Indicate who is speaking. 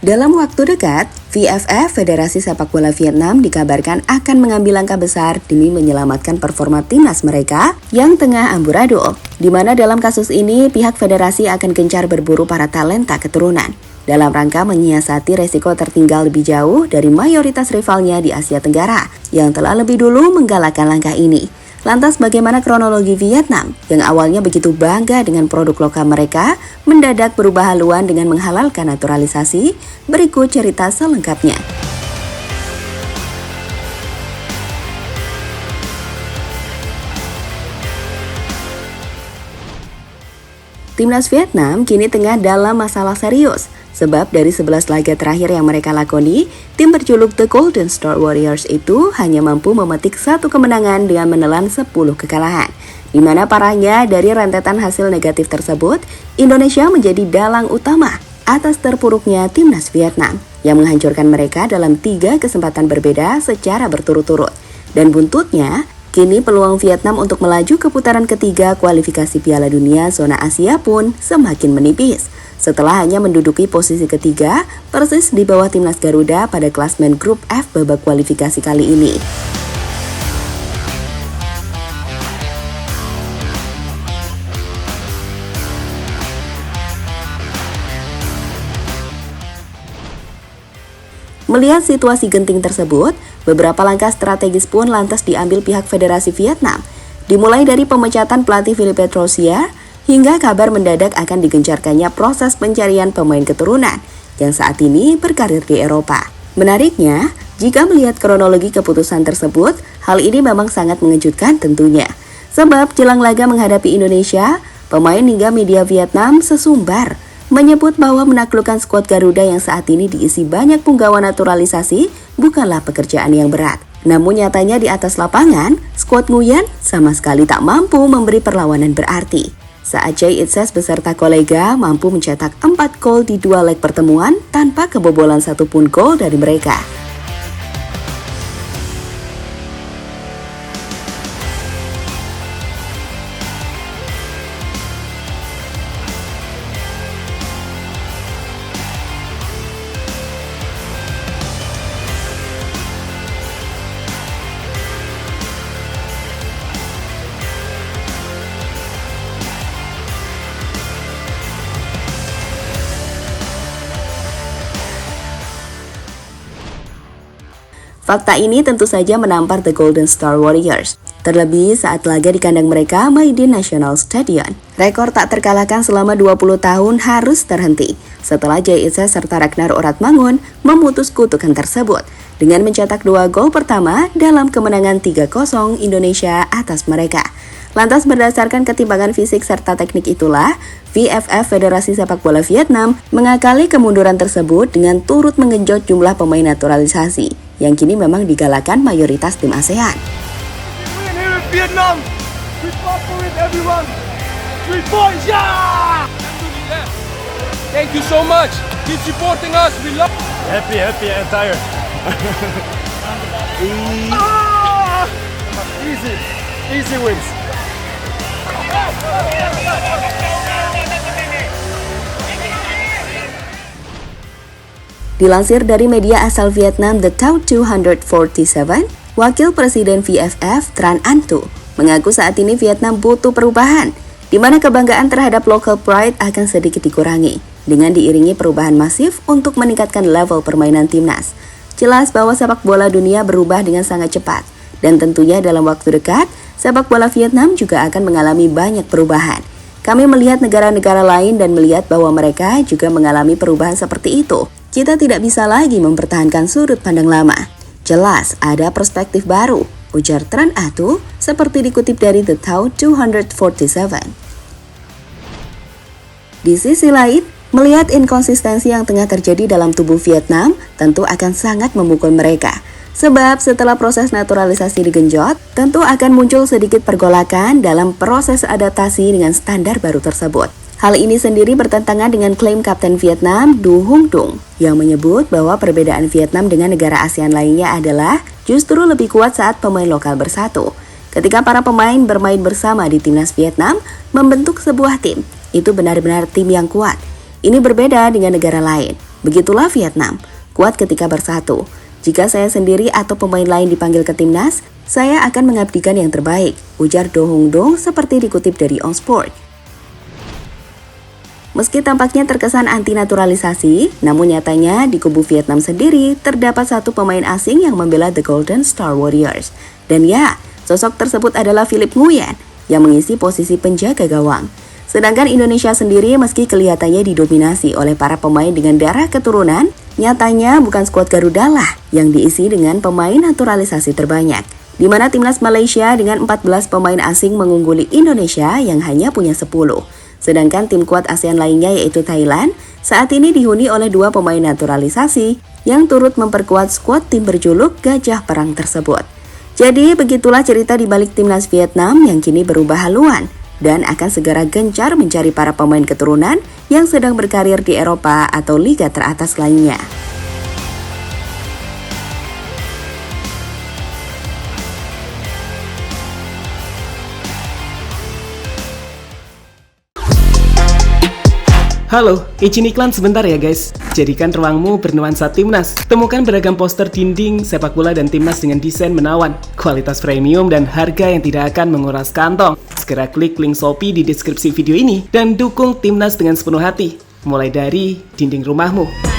Speaker 1: Dalam waktu dekat, VFF Federasi Sepak Bola Vietnam dikabarkan akan mengambil langkah besar demi menyelamatkan performa timnas mereka yang tengah amburadul. Di mana dalam kasus ini pihak federasi akan gencar berburu para talenta keturunan dalam rangka menyiasati resiko tertinggal lebih jauh dari mayoritas rivalnya di Asia Tenggara yang telah lebih dulu menggalakkan langkah ini. Lantas bagaimana kronologi Vietnam yang awalnya begitu bangga dengan produk lokal mereka mendadak berubah haluan dengan menghalalkan naturalisasi? Berikut cerita selengkapnya. Timnas Vietnam kini tengah dalam masalah serius. Sebab dari 11 laga terakhir yang mereka lakoni, tim berjuluk The Golden Star Warriors itu hanya mampu memetik 1 kemenangan dengan menelan 10 kekalahan. Di mana parahnya dari rentetan hasil negatif tersebut, Indonesia menjadi dalang utama atas terpuruknya timnas Vietnam yang menghancurkan mereka dalam 3 kesempatan berbeda secara berturut-turut. Dan buntutnya, kini peluang Vietnam untuk melaju ke putaran ketiga kualifikasi Piala Dunia Zona Asia pun semakin menipis. Setelah hanya menduduki posisi ketiga, persis di bawah timnas Garuda pada klasmen grup F babak kualifikasi kali ini. Melihat situasi genting tersebut, beberapa langkah strategis pun lantas diambil pihak Federasi Vietnam, dimulai dari pemecatan pelatih Philippe Troussier, hingga kabar mendadak akan digencarkannya proses pencarian pemain keturunan yang saat ini berkarir di Eropa. Menariknya, jika melihat kronologi keputusan tersebut, hal ini memang sangat mengejutkan tentunya. Sebab jelang laga menghadapi Indonesia, pemain hingga media Vietnam sesumbar menyebut bahwa menaklukkan skuad Garuda yang saat ini diisi banyak punggawa naturalisasi bukanlah pekerjaan yang berat. Namun nyatanya di atas lapangan, skuad Nguyen sama sekali tak mampu memberi perlawanan berarti. Saat Jay Itzes beserta kolega mampu mencetak 4 gol di 2 leg pertemuan tanpa kebobolan satupun gol dari mereka. Fakta ini tentu saja menampar The Golden Star Warriors, terlebih saat laga di kandang mereka Maidin National Stadium. Rekor tak terkalahkan selama 20 tahun harus terhenti setelah Jay Itzes serta Ragnar Oratmangun memutus kutukan tersebut dengan mencetak 2 gol pertama dalam kemenangan 3-0 Indonesia atas mereka. Lantas berdasarkan ketimbangan fisik serta teknik itulah, VFF Federasi Sepak Bola Vietnam mengakali kemunduran tersebut dengan turut menggenjot jumlah pemain naturalisasi yang kini memang digalakan mayoritas tim ASEAN.
Speaker 2: Thank you so much. Keep supporting us. We love.
Speaker 3: Happy and tired. Easy wins.
Speaker 1: Dilansir dari media asal Vietnam The Tau 247, Wakil Presiden VFF Tran Anh Tu mengaku saat ini Vietnam butuh perubahan, di mana kebanggaan terhadap local pride akan sedikit dikurangi, dengan diiringi perubahan masif untuk meningkatkan level permainan timnas. Jelas bahwa sepak bola dunia berubah dengan sangat cepat, dan tentunya dalam waktu dekat, sepak bola Vietnam juga akan mengalami banyak perubahan. Kami melihat negara-negara lain dan melihat bahwa mereka juga mengalami perubahan seperti itu. Kita tidak bisa lagi mempertahankan sudut pandang lama. Jelas ada perspektif baru, ujar Tran Anh Tu seperti dikutip dari The Tau 247. Di sisi lain, melihat inkonsistensi yang tengah terjadi dalam tubuh Vietnam tentu akan sangat memukul mereka. Sebab setelah proses naturalisasi digenjot, tentu akan muncul sedikit pergolakan dalam proses adaptasi dengan standar baru tersebut. Hal ini sendiri bertentangan dengan klaim Kapten Vietnam Du Hung Dung yang menyebut bahwa perbedaan Vietnam dengan negara ASEAN lainnya adalah justru lebih kuat saat pemain lokal bersatu. Ketika para pemain bermain bersama di timnas Vietnam membentuk sebuah tim, itu benar-benar tim yang kuat. Ini berbeda dengan negara lain. Begitulah Vietnam, kuat ketika bersatu. Jika saya sendiri atau pemain lain dipanggil ke timnas, saya akan mengabdikan yang terbaik, ujar Do Hung Dong seperti dikutip dari On Sport. Meski tampaknya terkesan anti-naturalisasi, namun nyatanya di kubu Vietnam sendiri terdapat satu pemain asing yang membela The Golden Star Warriors. Dan ya, sosok tersebut adalah Philip Nguyen yang mengisi posisi penjaga gawang. Sedangkan Indonesia sendiri meski kelihatannya didominasi oleh para pemain dengan darah keturunan, nyatanya bukan skuad Garuda lah yang diisi dengan pemain naturalisasi terbanyak, di mana timnas Malaysia dengan 14 pemain asing mengungguli Indonesia yang hanya punya 10. Sedangkan tim kuat ASEAN lainnya yaitu Thailand saat ini dihuni oleh 2 pemain naturalisasi yang turut memperkuat skuad tim berjuluk Gajah Perang tersebut. Jadi begitulah cerita di balik timnas Vietnam yang kini berubah haluan dan akan segera gencar mencari para pemain keturunan yang sedang berkarir di Eropa atau liga teratas lainnya.
Speaker 4: Halo, izin iklan sebentar ya guys. Jadikan ruangmu bernuansa timnas. Temukan beragam poster dinding, sepak bola dan timnas dengan desain menawan, kualitas premium dan harga yang tidak akan menguras kantong. Segera klik link Shopee di deskripsi video ini dan dukung timnas dengan sepenuh hati. Mulai dari dinding rumahmu.